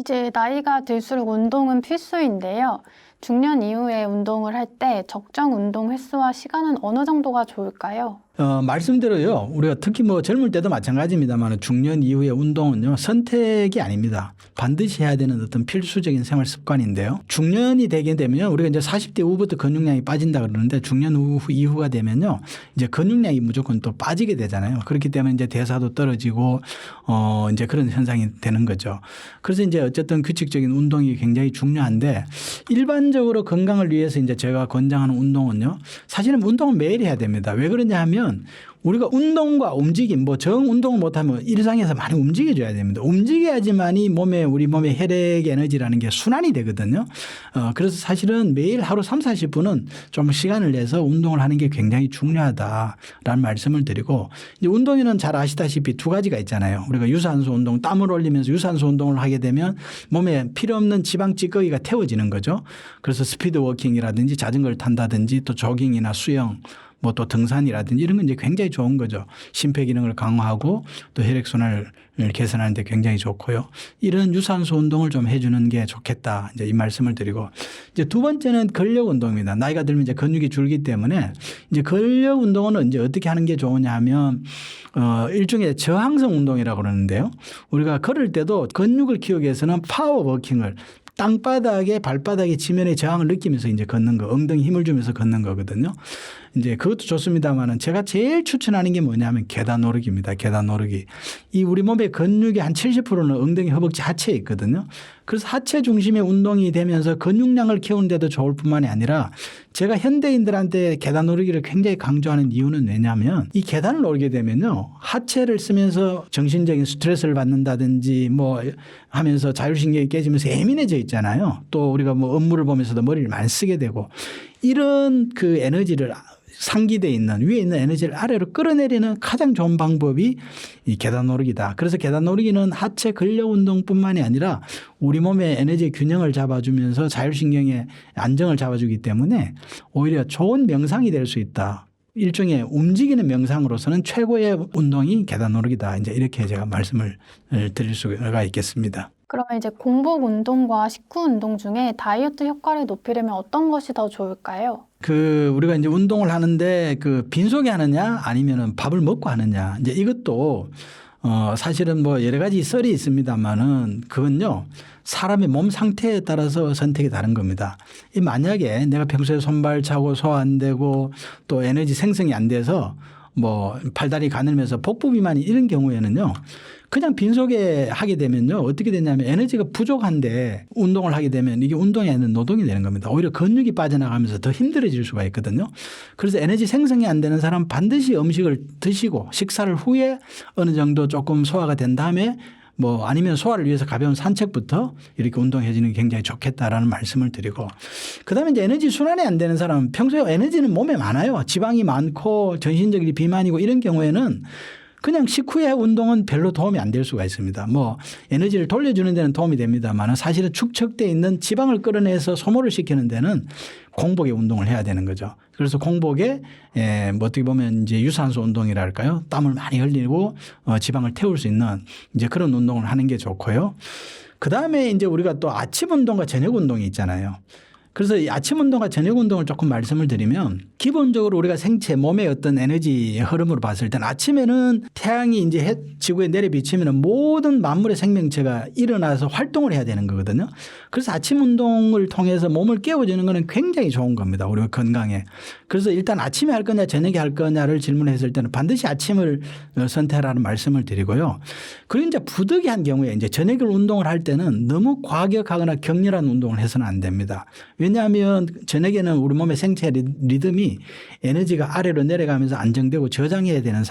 이제 나이가 들수록 운동은 필수인데요. 중년 이후에 운동을 할 때 적정 운동 횟수와 시간은 어느 정도가 좋을까요? 말씀대로요. 우리가 특히 뭐 젊을 때도 마찬가지입니다만 중년 이후의 운동은요. 선택이 아닙니다. 반드시 해야 되는 어떤 필수적인 생활 습관인데요. 중년이 되게 되면 우리가 이제 40대 후부터 근육량이 빠진다 그러는데 중년 이후가 되면요. 이제 근육량이 무조건 또 빠지게 되잖아요. 그렇기 때문에 이제 대사도 떨어지고 이제 그런 현상이 되는 거죠. 그래서 이제 어쨌든 규칙적인 운동이 굉장히 중요한데 일반적으로 건강을 위해서 이제 제가 권장하는 운동은요. 사실은 운동은 매일 해야 됩니다. 왜 그러냐 하면 우리가 운동과 움직임, 뭐 정 운동을 못하면 일상에서 많이 움직여줘야 됩니다. 움직여야지만이 우리 몸의 혈액 에너지라는 게 순환이 되거든요. 그래서 사실은 매일 하루 30-40분은 좀 시간을 내서 운동을 하는 게 굉장히 중요하다라는 말씀을 드리고 이제 운동에는 잘 아시다시피 두 가지가 있잖아요. 우리가 유산소 운동, 땀을 흘리면서 유산소 운동을 하게 되면 몸에 필요 없는 지방 찌꺼기가 태워지는 거죠. 그래서 스피드 워킹이라든지 자전거를 탄다든지 또 조깅이나 수영 뭐 또 등산이라든지 이런 건 이제 굉장히 좋은 거죠. 심폐 기능을 강화하고 또 혈액순환을 개선하는 데 굉장히 좋고요. 이런 유산소 운동을 좀 해주는 게 좋겠다. 이제 이 말씀을 드리고 이제 두 번째는 근력 운동입니다. 나이가 들면 이제 근육이 줄기 때문에 이제 근력 운동은 이제 어떻게 하는 게 좋으냐 하면 일종의 저항성 운동이라고 그러는데요. 우리가 걸을 때도 근육을 키우기 위해서는 파워 워킹을 땅바닥에 발바닥에 지면에 저항을 느끼면서 이제 걷는 거, 엉덩이 힘을 주면서 걷는 거거든요. 이제 그것도 좋습니다만은 제가 제일 추천하는 게 뭐냐면 계단 오르기입니다. 계단 오르기. 이 우리 몸의 근육의 한 70%는 엉덩이, 허벅지, 하체에 있거든요. 그래서 하체 중심의 운동이 되면서 근육량을 키우는데도 좋을 뿐만이 아니라 제가 현대인들한테 계단 오르기를 굉장히 강조하는 이유는 왜냐하면 이 계단을 오르게 되면요. 하체를 쓰면서 정신적인 스트레스를 받는다든지 뭐 하면서 자율신경이 깨지면서 예민해져 있잖아요. 또 우리가 뭐 업무를 보면서도 머리를 많이 쓰게 되고 이런 그 에너지를 상기되어 있는 위에 있는 에너지를 아래로 끌어내리는 가장 좋은 방법이 이 계단 오르기다. 그래서 계단 오르기는 하체 근력 운동뿐만이 아니라 우리 몸의 에너지 균형을 잡아주면서 자율신경의 안정을 잡아주기 때문에 오히려 좋은 명상이 될 수 있다. 일종의 움직이는 명상으로서는 최고의 운동이 계단 오르기다. 이제 이렇게 제가 말씀을 드릴 수가 있겠습니다. 그러면 이제 공복 운동과 식후 운동 중에 다이어트 효과를 높이려면 어떤 것이 더 좋을까요? 우리가 이제 운동을 하는데 빈속에 하느냐 아니면은 밥을 먹고 하느냐 이제 이것도 사실은 뭐 여러 가지 썰이 있습니다만은 그건요 사람의 몸 상태에 따라서 선택이 다른 겁니다. 만약에 내가 평소에 손발 차고 소화 안 되고 또 에너지 생성이 안 돼서 뭐 팔다리 가늘면서 복부 비만이 이런 경우에는요. 그냥 빈속에 하게 되면요. 어떻게 되냐면 에너지가 부족한데 운동을 하게 되면 이게 운동이 아니라 노동이 되는 겁니다. 오히려 근육이 빠져나가면서 더 힘들어질 수가 있거든요. 그래서 에너지 생성이 안 되는 사람은 반드시 음식을 드시고 식사를 후에 어느 정도 조금 소화가 된 다음에 뭐 아니면 소화를 위해서 가벼운 산책부터 이렇게 운동해 주는 게 굉장히 좋겠다라는 말씀을 드리고 그다음에 이제 에너지 순환이 안 되는 사람은 평소에 에너지는 몸에 많아요. 지방이 많고 전신적인 비만이고 이런 경우에는 그냥 식후에 운동은 별로 도움이 안 될 수가 있습니다. 뭐 에너지를 돌려주는 데는 도움이 됩니다만 사실은 축적되어 있는 지방을 끌어내서 소모를 시키는 데는 공복에 운동을 해야 되는 거죠. 그래서 공복에 뭐 어떻게 보면 이제 유산소 운동이랄까요? 땀을 많이 흘리고 지방을 태울 수 있는 이제 그런 운동을 하는 게 좋고요. 그 다음에 이제 우리가 또 아침 운동과 저녁 운동이 있잖아요. 그래서 이 아침 운동과 저녁 운동을 조금 말씀을 드리면 기본적으로 우리가 생체 몸의 어떤 에너지 흐름으로 봤을 때는 아침에는 태양이 이제 지구에 내려 비치면 모든 만물의 생명체가 일어나서 활동을 해야 되는 거거든요. 그래서 아침 운동을 통해서 몸을 깨워주는 것은 굉장히 좋은 겁니다. 우리 건강에. 그래서 일단 아침에 할 거냐 저녁에 할 거냐를 질문했을 때는 반드시 아침을 선택하라는 말씀을 드리고요. 그리고 이제 부득이한 경우에 이제 저녁에 운동을 할 때는 너무 과격하거나 격렬한 운동을 해서는 안 됩니다. 왜냐하면 저녁에는 우리 몸의 생체 리듬이 에너지가 아래로 내려가면서 안정되고 저장해야 되는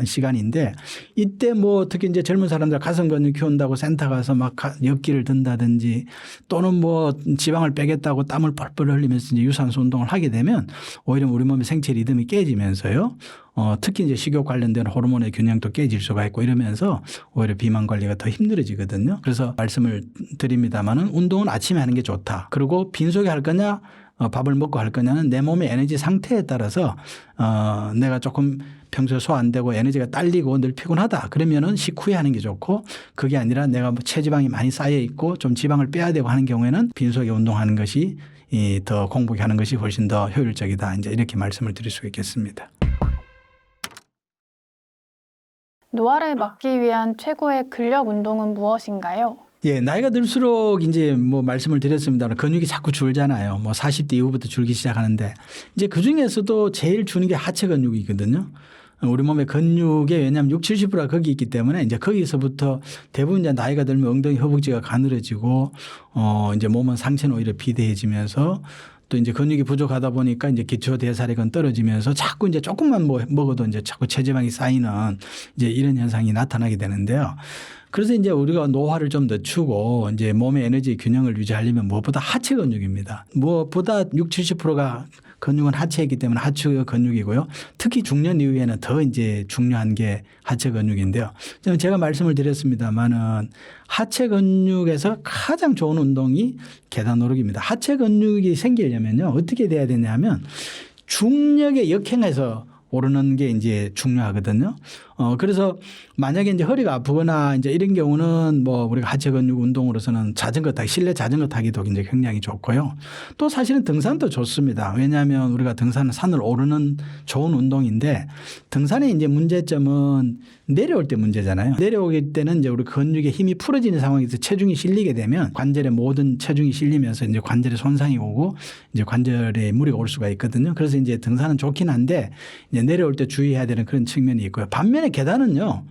시간인데 이때 뭐 특히 이제 젊은 사람들 가슴 근육 키운다고 센터 가서 막 역기를 든다든지 또는 뭐 지방을 빼겠다고 땀을 뻘뻘 흘리면서 이제 유산소 운동을 하게 되면 오히려 우리 몸의 생체 리듬이 깨지면서요. 특히 이제 식욕 관련된 호르몬의 균형도 깨질 수가 있고 이러면서 오히려 비만 관리가 더 힘들어지거든요. 그래서 말씀을 드립니다만은 운동은 아침에 하는 게 좋다. 그리고 빈속에 할 거냐 밥을 먹고 할 거냐는 내 몸의 에너지 상태에 따라서 내가 조금 평소에 소화 안 되고 에너지가 딸리고 늘 피곤하다 그러면은 식후에 하는 게 좋고, 그게 아니라 내가 뭐 체지방이 많이 쌓여 있고 좀 지방을 빼야 되고 하는 경우에는 빈속에 운동하는 것이 더 공복에 하는 것이 훨씬 더 효율적이다. 이제 이렇게 말씀을 드릴 수 있겠습니다. 노화를 막기 위한 최고의 근력 운동은 무엇인가요? 예, 나이가 들수록 이제 뭐 말씀을 드렸습니다만 근육이 자꾸 줄잖아요. 뭐 40대 이후부터 줄기 시작하는데 이제 그 중에서도 제일 주는 게 하체 근육이거든요. 우리 몸의 근육의 왜냐하면 60, 70%가 거기 있기 때문에 이제 거기서부터 대부분 이제 나이가 들면 엉덩이 허벅지가 가늘어지고 이제 몸은 상체는 오히려 비대해지면서 또 이제 근육이 부족하다 보니까 이제 기초 대사력은 떨어지면서 자꾸 이제 조금만 먹어도 이제 자꾸 체지방이 쌓이는 이제 이런 현상이 나타나게 되는데요. 그래서 이제 우리가 노화를 좀 늦추고 이제 몸의 에너지 균형을 유지하려면 무엇보다 하체 근육입니다. 무엇보다 60, 70%가 근육은 하체이기 때문에 하체 근육이고요. 특히 중년 이후에는 더 이제 중요한 게 하체 근육인데요. 제가 말씀을 드렸습니다만은 하체 근육에서 가장 좋은 운동이 계단 오르기입니다. 하체 근육이 생기려면요. 어떻게 돼야 되냐면 중력에 역행해서 오르는 게 이제 중요하거든요. 그래서 만약에 이제 허리가 아프거나 이제 이런 경우는 뭐 우리가 하체 근육 운동으로서는 자전거 타기, 실내 자전거 타기도 이제 굉장히 좋고요. 또 사실은 등산도 좋습니다. 왜냐하면 우리가 등산은 산을 오르는 좋은 운동인데 등산의 이제 문제점은 내려올 때 문제잖아요. 내려오기 때는 이제 우리 근육의 힘이 풀어지는 상황에서 체중이 실리게 되면 관절에 모든 체중이 실리면서 이제 관절에 손상이 오고 이제 관절에 무리가 올 수가 있거든요. 그래서 이제 등산은 좋긴 한데 이제 내려올 때 주의해야 되는 그런 측면이 있고요. 반면에 계단은요.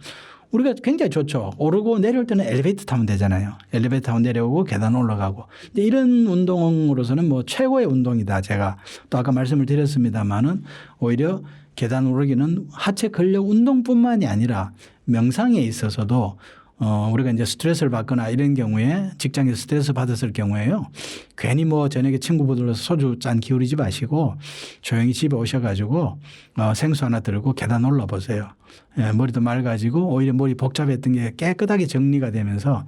우리가 굉장히 좋죠. 오르고 내려올 때는 엘리베이터 타면 되잖아요. 엘리베이터 타고 내려오고 계단 올라가고. 이런 운동으로서는 뭐 최고의 운동이다. 제가 또 아까 말씀을 드렸습니다마는 오히려 계단 오르기는 하체 근력 운동뿐만이 아니라 명상에 있어서도 우리가 이제 스트레스를 받거나 이런 경우에 직장에서 스트레스 받았을 경우에요. 괜히 뭐 저녁에 친구분들로 소주 짠 기울이지 마시고 조용히 집에 오셔가지고 생수 하나 들고 계단 올라 보세요. 예, 머리도 맑아지고 오히려 머리 복잡했던 게 깨끗하게 정리가 되면서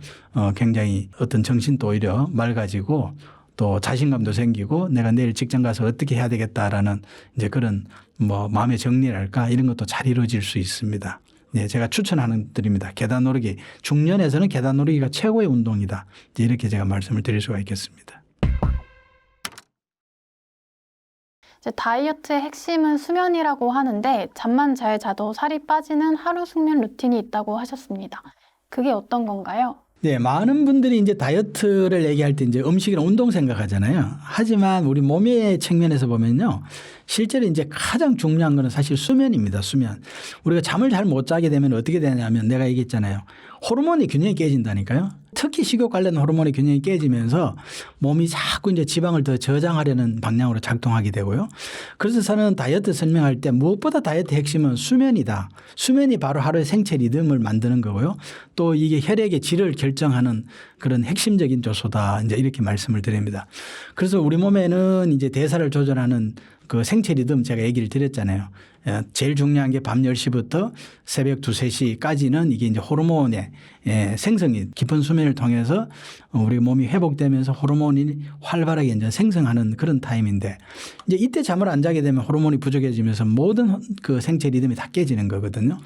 굉장히 어떤 정신도 오히려 맑아지고 또 자신감도 생기고 내가 내일 직장 가서 어떻게 해야 되겠다라는 이제 그런 뭐 마음의 정리랄까 이런 것도 잘 이루어질 수 있습니다. 네, 제가 추천하는 드립니다. 계단 오르기. 중년에서는 계단 오르기가 최고의 운동이다. 이렇게 제가 말씀을 드릴 수가 있겠습니다. 이제 다이어트의 핵심은 수면이라고 하는데 잠만 잘 자도 살이 빠지는 하루 숙면 루틴이 있다고 하셨습니다. 그게 어떤 건가요? 네, 많은 분들이 이제 다이어트를 얘기할 때 이제 음식이나 운동 생각하잖아요. 하지만 우리 몸의 측면에서 보면요. 실제로 이제 가장 중요한 거는 사실 수면입니다. 수면. 우리가 잠을 잘 못 자게 되면 어떻게 되냐면 내가 얘기했잖아요. 호르몬이 균형이 깨진다니까요. 특히 식욕 관련 호르몬의 균형이 깨지면서 몸이 자꾸 이제 지방을 더 저장하려는 방향으로 작동하게 되고요. 그래서 저는 다이어트 설명할 때 무엇보다 다이어트 핵심은 수면이다. 수면이 바로 하루의 생체 리듬을 만드는 거고요. 또 이게 혈액의 질을 결정하는 그런 핵심적인 요소다. 이제 이렇게 말씀을 드립니다. 그래서 우리 몸에는 이제 대사를 조절하는 그 생체 리듬 제가 얘기를 드렸잖아요. 제일 중요한 게 밤 10시부터 새벽 2, 3시까지는 이게 이제 호르몬의 생성이 깊은 수면을 통해서 우리 몸이 회복되면서 호르몬이 활발하게 이제 생성하는 그런 타임인데 이제 이때 잠을 안 자게 되면 호르몬이 부족해지면서 모든 그 생체 리듬이 다 깨지는 거거든요.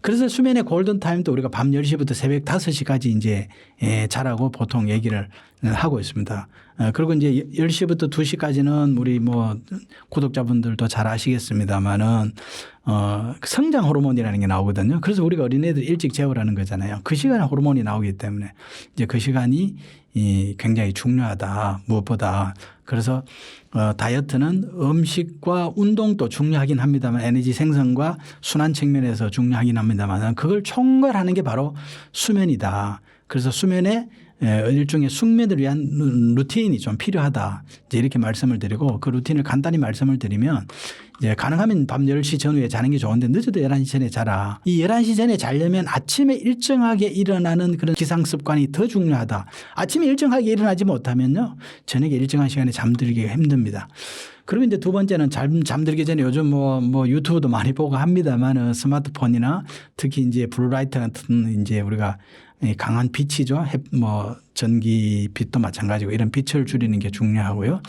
그래서 수면의 골든 타임도 우리가 밤 10시부터 새벽 5시까지 이제 자라고 보통 얘기를 하고 있습니다. 그리고 이제 10시부터 2시까지는 우리 뭐 구독자분들도 잘 아시겠습니다만은 성장 호르몬이라는 게 나오거든요. 그래서 우리가 어린애들 일찍 재우라는 거잖아요. 그 시간에 호르몬이 나오기 때문에 이제 그 시간이 굉장히 중요하다. 무엇보다. 그래서 다이어트는 음식과 운동도 중요하긴 합니다만 에너지 생성과 순환 측면에서 중요하긴 합니다만 그걸 총괄하는 게 바로 수면이다. 그래서 수면에 일종의 숙면을 위한 루틴이 좀 필요하다. 이제 이렇게 말씀을 드리고 그 루틴을 간단히 말씀을 드리면 이제 가능하면 밤 10시 전후에 자는 게 좋은데 늦어도 11시 전에 자라. 이 11시 전에 자려면 아침에 일정하게 일어나는 그런 기상 습관이 더 중요하다. 아침에 일정하게 일어나지 못하면요. 저녁에 일정한 시간에 잠들기가 힘듭니다. 그리고 이제 두 번째는 잠들기 전에 요즘 뭐 유튜브도 많이 보고 합니다만 스마트폰이나 특히 이제 블루라이트 같은 이제 우리가 이 강한 빛이죠. 전기 빛도 마찬가지고 이런 빛을 줄이는 게 중요하고요.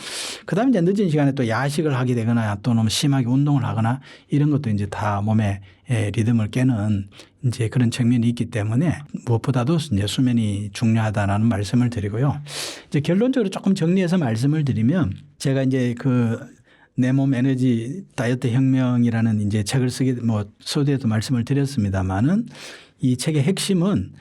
그다음에 이제 늦은 시간에 또 야식을 하게 되거나 또 너무 심하게 운동을 하거나 이런 것도 이제 다 몸의 리듬을 깨는 이제 그런 측면이 있기 때문에 무엇보다도 이제 수면이 중요하다라는 말씀을 드리고요. 이제 결론적으로 조금 정리해서 말씀을 드리면 제가 이제 내 몸 에너지 다이어트 혁명이라는 이제 책을 서두에도 말씀을 드렸습니다만은 이 책의 핵심은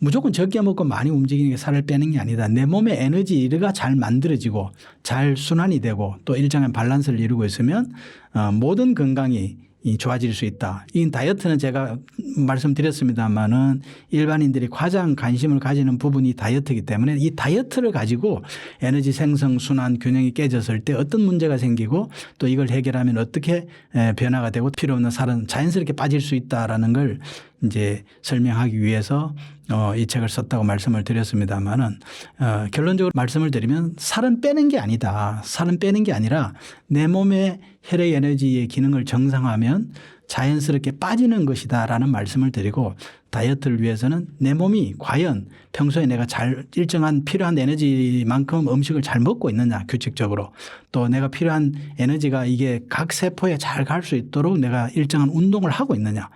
무조건 적게 먹고 많이 움직이는 게 살을 빼는 게 아니다. 내 몸의 에너지가 잘 만들어지고 잘 순환이 되고 또 일정한 밸런스를 이루고 있으면 모든 건강이 좋아질 수 있다. 이 다이어트는 제가 말씀드렸습니다마는 일반인들이 가장 관심을 가지는 부분이 다이어트이기 때문에 이 다이어트를 가지고 에너지 생성, 순환, 균형이 깨졌을 때 어떤 문제가 생기고 또 이걸 해결하면 어떻게 변화가 되고 필요 없는 살은 자연스럽게 빠질 수 있다라는 걸 이제 설명하기 위해서 이 책을 썼다고 말씀을 드렸습니다마는 결론적으로 말씀을 드리면 살은 빼는 게 아니다. 살은 빼는 게 아니라 내 몸의 혈액 에너지의 기능을 정상화하면 자연스럽게 빠지는 것이다라는 말씀을 드리고 다이어트를 위해서는 내 몸이 과연 평소에 내가 일정한 필요한 에너지만큼 음식을 잘 먹고 있느냐 규칙적으로 또 내가 필요한 에너지가 이게 각 세포에 잘 갈 수 있도록 내가 일정한 운동을 하고 있느냐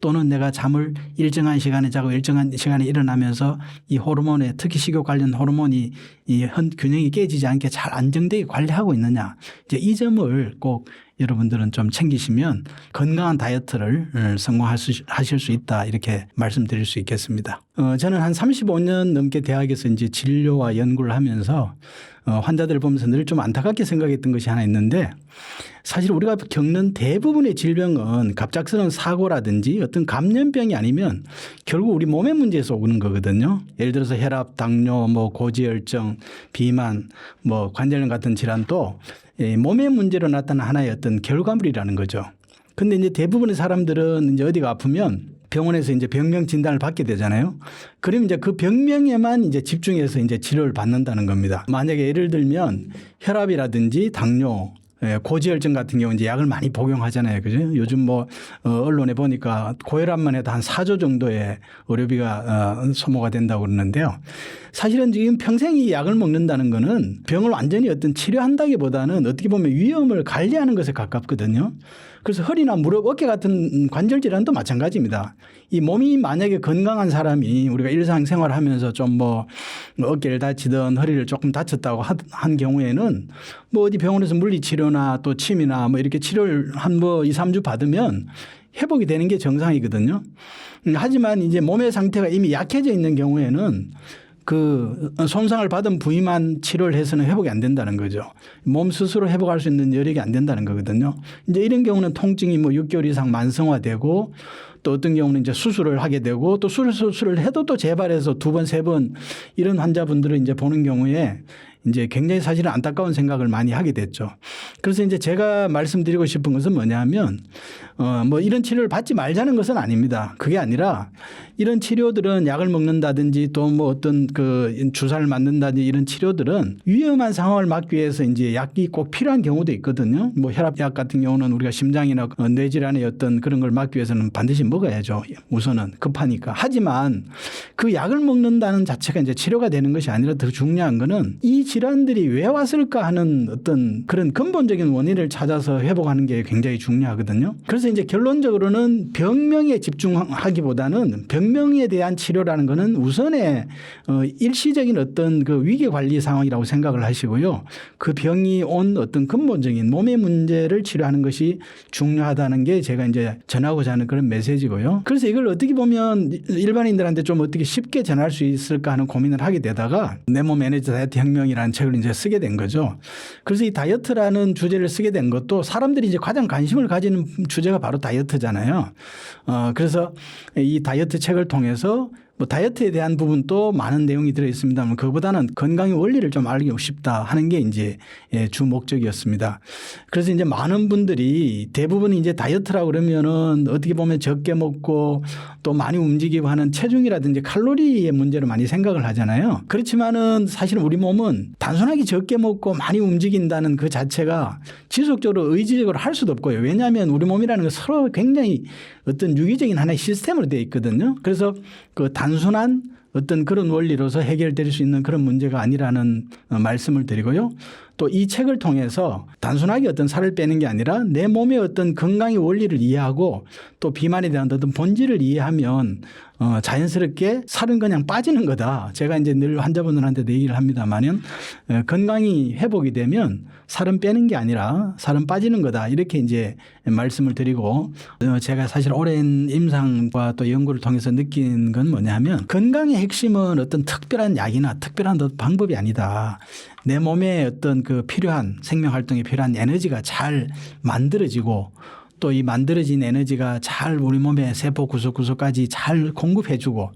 또는 내가 잠을 일정한 시간에 자고 일정한 시간에 일어나면서 이 호르몬에 특히 식욕 관련 호르몬이 균형이 깨지지 않게 잘 안정되게 관리하고 있느냐 이제 이 점을 꼭 여러분들은 좀 챙기시면 건강한 다이어트를 성공하실 수 있다 이렇게 말씀드릴 수 있겠습니다. 저는 한 35년 넘게 대학에서 이제 진료와 연구를 하면서 환자들을 보면서 늘 좀 안타깝게 생각했던 것이 하나 있는데 사실 우리가 겪는 대부분의 질병은 갑작스러운 사고라든지 어떤 감염병이 아니면 결국 우리 몸의 문제에서 오는 거거든요. 예를 들어서 혈압, 당뇨, 고지혈증, 비만, 관절염 같은 질환도 몸의 문제로 나타난 하나의 어떤 결과물이라는 거죠. 근데 이제 대부분의 사람들은 이제 어디가 아프면 병원에서 이제 병명 진단을 받게 되잖아요. 그러면 이제 그 병명에만 이제 집중해서 이제 치료를 받는다는 겁니다. 만약에 예를 들면 혈압이라든지 당뇨, 고지혈증 같은 경우 이제 약을 많이 복용하잖아요. 그죠? 요즘 언론에 보니까 고혈압만 해도 한 4조 정도의 의료비가 소모가 된다고 그러는데요. 사실은 지금 평생 이 약을 먹는다는 거는 병을 완전히 치료한다기보다는 어떻게 보면 위험을 관리하는 것에 가깝거든요. 그래서 허리나 무릎, 어깨 같은 관절 질환도 마찬가지입니다. 이 몸이 만약에 건강한 사람이 우리가 일상생활을 하면서 좀 어깨를 다치든 허리를 조금 다쳤다고 한 경우에는 어디 병원에서 물리치료나 또 침이나 이렇게 치료를 한 2, 3주 받으면 회복이 되는 게 정상이거든요. 하지만 이제 몸의 상태가 이미 약해져 있는 경우에는 그 손상을 받은 부위만 치료를 해서는 회복이 안 된다는 거죠. 몸 스스로 회복할 수 있는 여력이 안 된다는 거거든요. 이제 이런 경우는 통증이 6개월 이상 만성화되고 또 어떤 경우는 이제 수술을 하게 되고 또 수술을 해도 또 재발해서 2번, 3번 이런 환자분들을 이제 보는 경우에 이제 굉장히 사실은 안타까운 생각을 많이 하게 됐죠. 그래서 이제 제가 말씀드리고 싶은 것은 뭐냐면 이런 치료를 받지 말자는 것은 아닙니다. 그게 아니라 이런 치료들은 약을 먹는다든지 또 어떤 주사를 맞는다든지 이런 치료들은 위험한 상황을 막기 위해서 이제 약이 꼭 필요한 경우도 있거든요. 혈압약 같은 경우는 우리가 심장이나 뇌질환의 어떤 그런 걸 막기 위해서는 반드시 먹어야죠. 우선은 급하니까. 하지만 그 약을 먹는다는 자체가 이제 치료가 되는 것이 아니라 더 중요한 거는 이 질환들이 왜 왔을까 하는 어떤 그런 근본적인 원인을 찾아서 회복하는 게 굉장히 중요하거든요. 그래서 이제 결론적으로는 병명에 집중하기보다는 병명에 대한 치료라는 거는 우선의 일시적인 어떤 위기 관리 상황이라고 생각을 하시고요. 그 병이 온 어떤 근본적인 몸의 문제를 치료하는 것이 중요하다는 게 제가 이제 전하고자 하는 그런 메시지고요. 그래서 이걸 어떻게 보면 일반인들한테 좀 어떻게 쉽게 전할 수 있을까 하는 고민을 하게 되다가 내 몸 에너지 다이어트 혁명이라는 책을 이제 쓰게 된 거죠. 그래서 이 다이어트라는 주제를 쓰게 된 것도 사람들이 이제 가장 관심을 가지는 주제가 바로 다이어트잖아요. 그래서 이 다이어트 책을 통해서 다이어트에 대한 부분도 많은 내용이 들어있습니다만 그거보다는 건강의 원리를 좀 알고 싶다 하는 게 이제 주 목적이었습니다. 그래서 이제 많은 분들이 대부분 이제 다이어트라고 그러면은 어떻게 보면 적게 먹고 또 많이 움직이고 하는 체중이라든지 칼로리의 문제를 많이 생각을 하잖아요. 그렇지만은 사실은 우리 몸은 단순하게 적게 먹고 많이 움직인다는 그 자체가 지속적으로 의지적으로 할 수도 없고요. 왜냐하면 우리 몸이라는 건 서로 굉장히 어떤 유기적인 하나의 시스템으로 되어 있거든요. 그래서 그 단순한 어떤 그런 원리로서 해결될 수 있는 그런 문제가 아니라는 말씀을 드리고요. 또 이 책을 통해서 단순하게 어떤 살을 빼는 게 아니라 내 몸의 어떤 건강의 원리를 이해하고 또 비만에 대한 어떤 본질을 이해하면 자연스럽게 살은 그냥 빠지는 거다. 제가 이제 늘 환자분들한테도 얘기를 합니다만은 건강이 회복이 되면 살은 빼는 게 아니라 살은 빠지는 거다. 이렇게 이제 말씀을 드리고 제가 사실 오랜 임상과 또 연구를 통해서 느낀 건 뭐냐면 건강의 핵심은 어떤 특별한 약이나 특별한 어떤 방법이 아니다. 내 몸에 어떤 그 필요한 생명 활동에 필요한 에너지가 잘 만들어지고 또 이 만들어진 에너지가 잘 우리 몸의 세포 구석구석까지 잘 공급해주고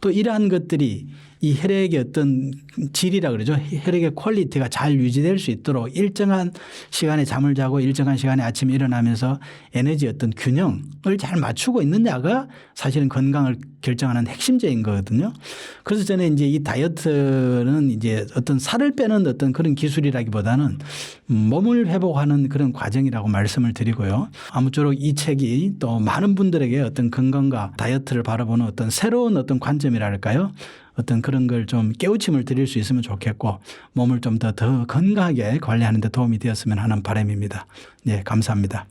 또 이러한 것들이 이 혈액의 어떤 질이라 그러죠. 혈액의 퀄리티가 잘 유지될 수 있도록 일정한 시간에 잠을 자고 일정한 시간에 아침에 일어나면서 에너지 어떤 균형을 잘 맞추고 있느냐가 사실은 건강을 결정하는 핵심적인 거거든요. 그래서 저는 이제 이 다이어트는 이제 어떤 살을 빼는 어떤 그런 기술이라기보다는 몸을 회복하는 그런 과정이라고 말씀을 드리고요. 아무쪼록 이 책이 또 많은 분들에게 어떤 건강과 다이어트를 바라보는 어떤 새로운 어떤 관점이랄까요? 어떤 그런 걸 좀 깨우침을 드릴 수 있으면 좋겠고 몸을 좀 더 건강하게 관리하는 데 도움이 되었으면 하는 바람입니다. 네, 감사합니다.